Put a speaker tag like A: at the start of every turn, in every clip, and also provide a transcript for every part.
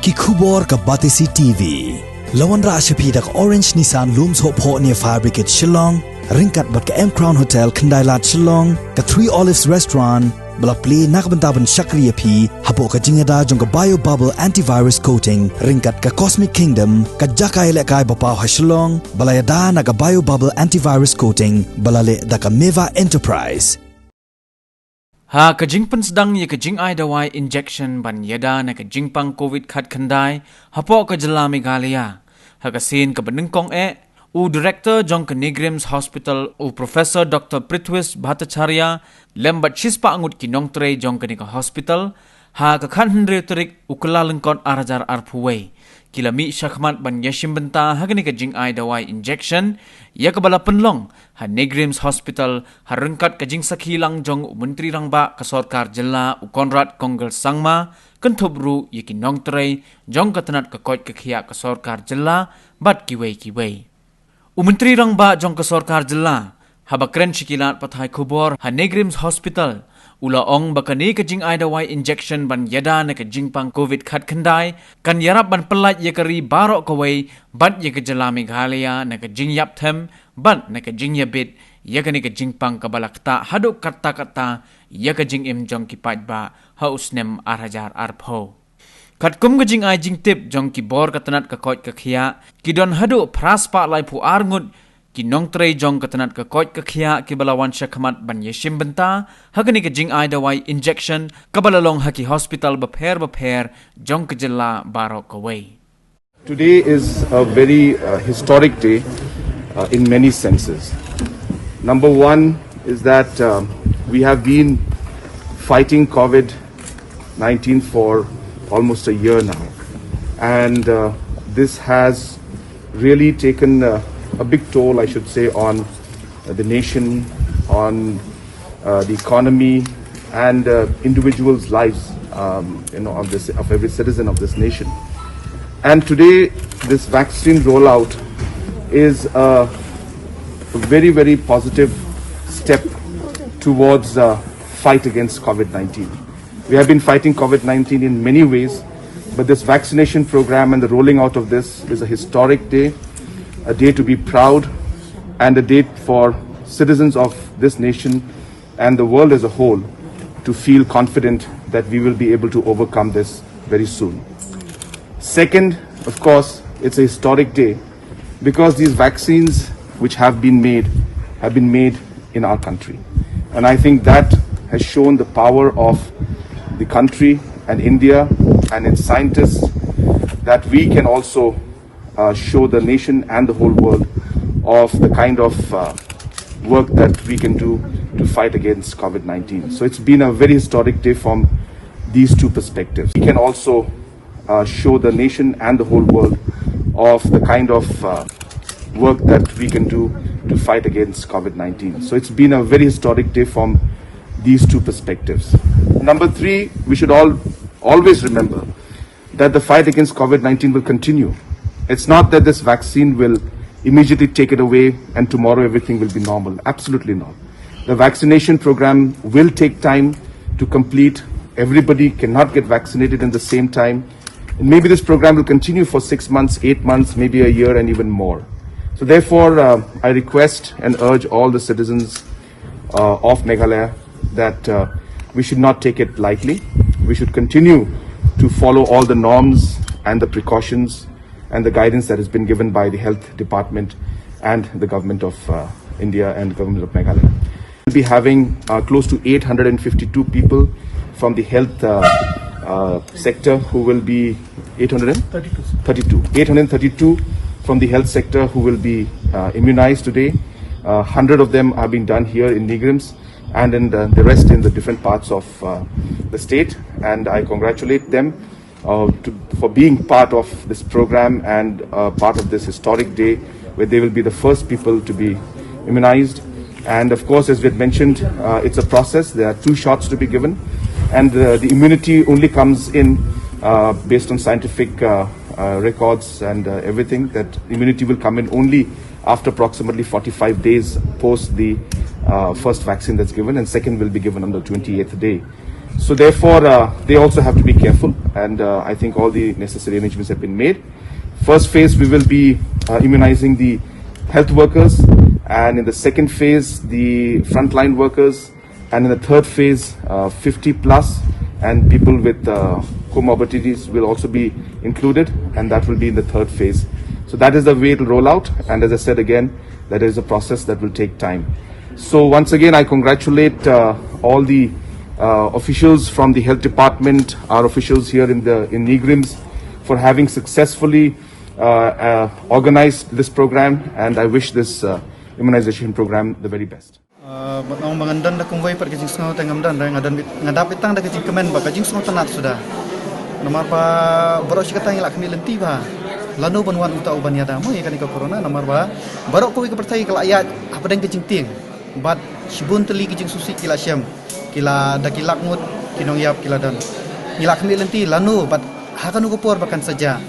A: ki khubor ka batisi TV lawan ra ashapi dak Orange Nissan looms hop ho near Fire Brigade Shillong ringkat bat ka M Crown Hotel Kandai Lat Shillong ka Three Olives Restaurant Balak play nakbantaban Shakriya P hapo ka Ïada jong ka Bio Bubble Antivirus Coating ringkat ka Cosmic Kingdom ka Jakai Lekai Bapaw Hashlong balayada na ka Bio Bubble Antivirus Coating balale da ka Meva Enterprise
B: Ha kajingpan sedang ye kajing Ïada wai Injekshon ban Ïada na kajingpang COVID khat khandai hapo ka jala Meghalaya ha kasin ka benengkong u Director jong ka Neigrihms Hospital u Professor Dr. Prithwis Bhattacharya lembat chispa Ngut ki Nongtrei jong ka nika hospital ha ka khan hendre turik u kalalengkon arajar arpuwei kilami shakhmat ban yashim benta ha ka nika jing Ïada wai Injekshon ya ka bala penlong ha Neigrihms Hospital ha rengkat ka jing sakhilang jong u menteri rangba ka sarkar jilla u Konrad Konggal Sangma kentobru ye ki Nongtrei jong ka tanat ka koi ka khia ka sarkar jilla bat kiwei Menteri rangba jong ka sarkar jilla habakren shikilat pathai khubor ha Neigrihms Hospital ula ong bakani ka jing Ïada wai Injekshon ban Ïada na ka jingpang COVID khat khandai kan yarap ban pelat ye kari barok kawai bat ye ka jala Meghalaya na ka jing yap them bat na ka jing yabit ye ka ni ka jingpang ka balakta haduk kata ye ka jing im jong ki ba ha usnem arhajar arpho Kat kum gajing ai jing tip jong ki bor katanat ka koit ka khia ki don hadu praspa lai pu arngut ki Nongtrei jong katanat ka koit ka khia ki balawan shakhamat ban yeshim benta hagani ka jing Ïada wai Injekshon ka balalong haki hospital bapher jong ka jilla barok away.
C: Today is a very historic day in many senses. Number one is that we have been fighting COVID-19 for almost a year now, and this has really taken a big toll, I should say, on the nation, on the economy, and individuals' lives, of every citizen of this nation. And today, this vaccine rollout is a very, very positive step towards fight against COVID-19. We have been fighting COVID-19 in many ways, but this vaccination program and the rolling out of this is a historic day, a day to be proud, and a day for citizens of this nation and the world as a whole to feel confident that we will be able to overcome this very soon. Second, of course, it's a historic day because these vaccines which have been made in our country. And I think that has shown the power of the country and India and its scientists that we can also show the nation and the whole world of the kind of work that we can do to fight against COVID-19. So it's been a very historic day from these two perspectives. We can also show the nation and the whole world of the kind of work that we can do to fight against COVID-19. So it's been a very historic day from these two perspectives. Number three, we should always remember that the fight against COVID-19 will continue. It's not that this vaccine will immediately take it away and tomorrow everything will be normal. Absolutely not. The vaccination program will take time to complete. Everybody cannot get vaccinated in the same time. And maybe this program will continue for 6 months, 8 months, maybe a year and even more. So therefore, I request and urge all the citizens of Meghalaya that we should not take it lightly. We should continue to follow all the norms and the precautions and the guidance that has been given by the health department and the government of India and the government of Meghalaya. We'll be having close to 852 people from the health sector who will be 832 from the health sector who will be immunized today. 100 of them are being done here in Neigrihms and in the rest in the different parts of the state, and I congratulate them for being part of this program and part of this historic day where they will be the first people to be immunized. And of course, as we had mentioned, it's a process. There are 2 shots to be given, and the immunity only comes in based on scientific records and everything. That immunity will come in only after approximately 45 days post the first vaccine that's given, and second will be given on the 28th day. So therefore, they also have to be careful, and I think all the necessary arrangements have been made. First phase, we will be immunizing the health workers, and in the second phase, the frontline workers, and in the third phase, 50 plus, and people with comorbidities will also be included, and that will be in the third phase. So that is the way it will roll out, and as I said again, that is a process that will take time. So once again, I congratulate all the officials from the health department, our officials here in Neigrihms, for having successfully organized this program, and I wish this immunization program the very best.
D: Nong mangandan da kungway par kajing sngaw tangamdan da ngadap itang da kajing kemen ba kajing sngaw tanat sudah. Namar pa barok sikatang ilak kami lenti ba. Lanu banwan uta uban Ïada mo ikan ika corona namar ba barok ko percaya kala ayat apa deng kajing ting. Bat sibun teli kajing susi kila syam. Kila da kilak ngut kinong yap kila dan. Ilak kami lenti lanu bat hakan ukupor bahkan saja.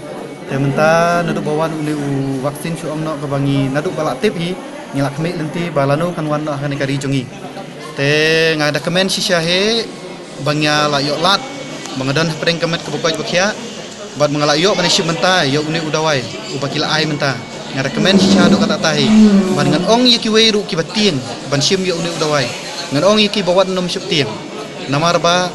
D: Tementa nadu bawan uli vaksin su omno kebangi nadu balak tip hi ngilak kami lenti balanu kan wan akan ikari jongi. Te ngada kemen sisya he bangya la yok lat mengadan pering kemet kebukai bakia bat mengalak yok manisip menta yok uni udawai ubakila ai menta ngada kemen sisya do kata tahi ban dengan ong yaki weiru ki batin ban sim yok uni udawai ngan ong yaki bawat nom sip tiang namar ba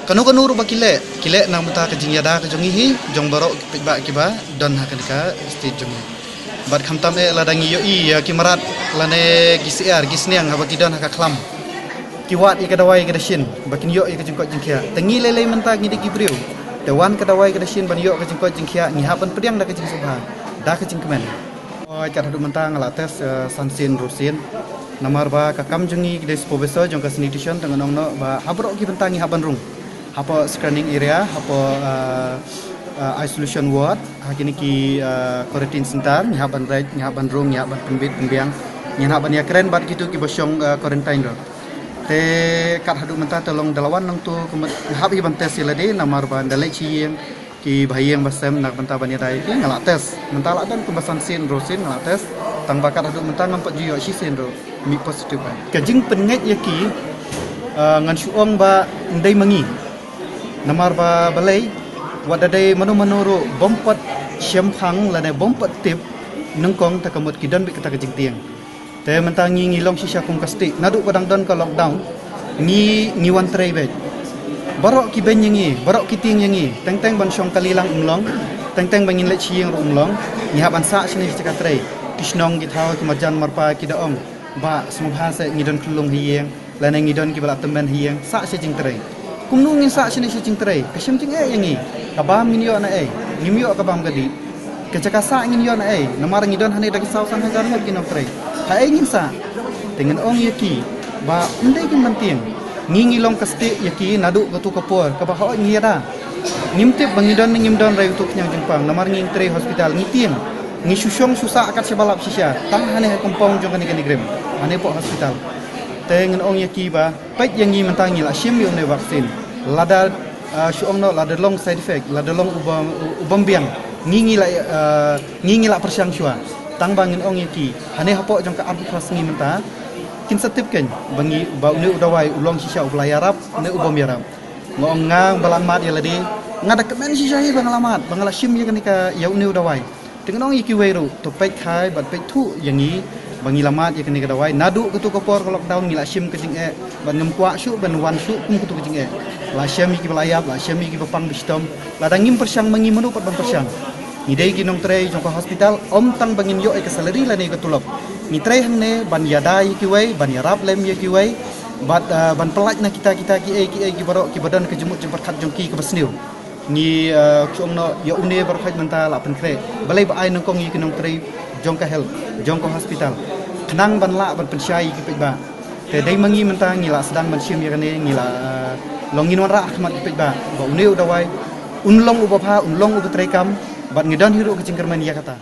D: kanu ru bakile kile nang menta ke Ïada ke jongi hi jong barok ba kiba dan hakan ka stage jongi bat khamtam ladangi yo ya kimarat lane gisiar gisniang habakidan hakaklam kiwat ikadawai kadashin bakin yo ikajengkot jengkia tengi lele menta ngidi gibriu dewan kadawai kadashin ban yo kajengkot jengkia ngihapan pediang da kajeng subha da kajeng kemen oi kat hadu menta ngala tes sansin rusin namar ba kakam jengi des professor jong ka sanitation dengan ongno ba habrok ki bentang ngihapan rung apa screening area apa isolation ward hakini ki quarantine center nyaban right nyaban rung nyaban pembit pembiang nyaban ya keren bat gitu ki bosyong quarantine ro te kat hadu menta tolong dalawan nang tu hab iban tes Lade namar ban dalai chieng ki bahayang basem nak menta ban Ïada ki ngalak tes menta lak dan kembasan sin rosin ngalak tes tang bakat hadu menta ngampat jiyo si sin ro mi positif kajing penget yaki ngan suong ba ndai mangi namar ba balai wadadai manu-manuru bompat syamkhang lane bompat tip nengkong takamut kidan bi kata kajing tiang te mentangi ngilong sisya kum kasti nadu padang don ka lockdown ni wan trai bet barok ki ben yangi barok ki ting yangi teng ban syong kalilang umlong teng bangin le chieng ru umlong ni haban sa sini cika trai kisnong ki thau ki marjan marpa ki daong ba semubha se ngidon klung hieng lane ngidon ki bala temen hieng sa se jing trai kumnung sa sini si jing trai kasyam ting yangi kabam nginyo na ngimyo kabam gadi kecakasa nginyo na namar ngidon hane dagi sausan hajar mo kinopre ha ngin sa dengan ong yaki ba ndai kin mantiang ngingilong kasti yaki nadu gatu kapor ka ba ho Ïada ngimtip bangidon ngimdon rai utuk nyang jengpang namar Nongtrei hospital ngitiang ngisusyong susa akat sebalap sisya tang hane kompong jong kan Neigrihms hane po hospital dengan ong yaki ba pait yang ngi mantangi la syem yo ne vaksin lada syuongno lada long side effect lada long ubam biang ngingi la persyang syua tang bangin ong yaki hane hapok jong ka arbitras ngi menta kin setip ken bangi ba uni udawai ulong sisya ulayarap ne ubam yarap ngong ngang balamat ya Lade ngada kemen sisya hi bangalamat bangala syem ya kanika ya uni udawai dengan ong yaki weiru to pait khai bat pait thu yangi bangi lamat ya kanika dawai nadu kutu kopor lockdown ngila syem kejing ban ngempua syuk ban wan syuk kum kutu kejing la syam ki belayap la syam ki bepang bistom la dangim persyang mangi menu pat ban persyang ngidei ki Nongtrei jong hospital om tang bangin yo ke salary la ne ke tulop ni trei hang ne ban Ïada ki wei ban yarap lem ye ki wei bat ban pelaj na kita ki barok ki badan ke jemut jempat khat jong ki ke basniu ni chongno ya une barkhaj menta la penkre balai ba ai nongkong ki Nongtrei jong ka health jong hospital kenang ban la ban pensyai ki pekba te dai mangi menta ngila sedang ban syim ya kane ngila longin wan ra ahmat ki pekba ba une udawai unlong ubapha unlong ubetrekam bat ngidan hiru kecingkerman ya kata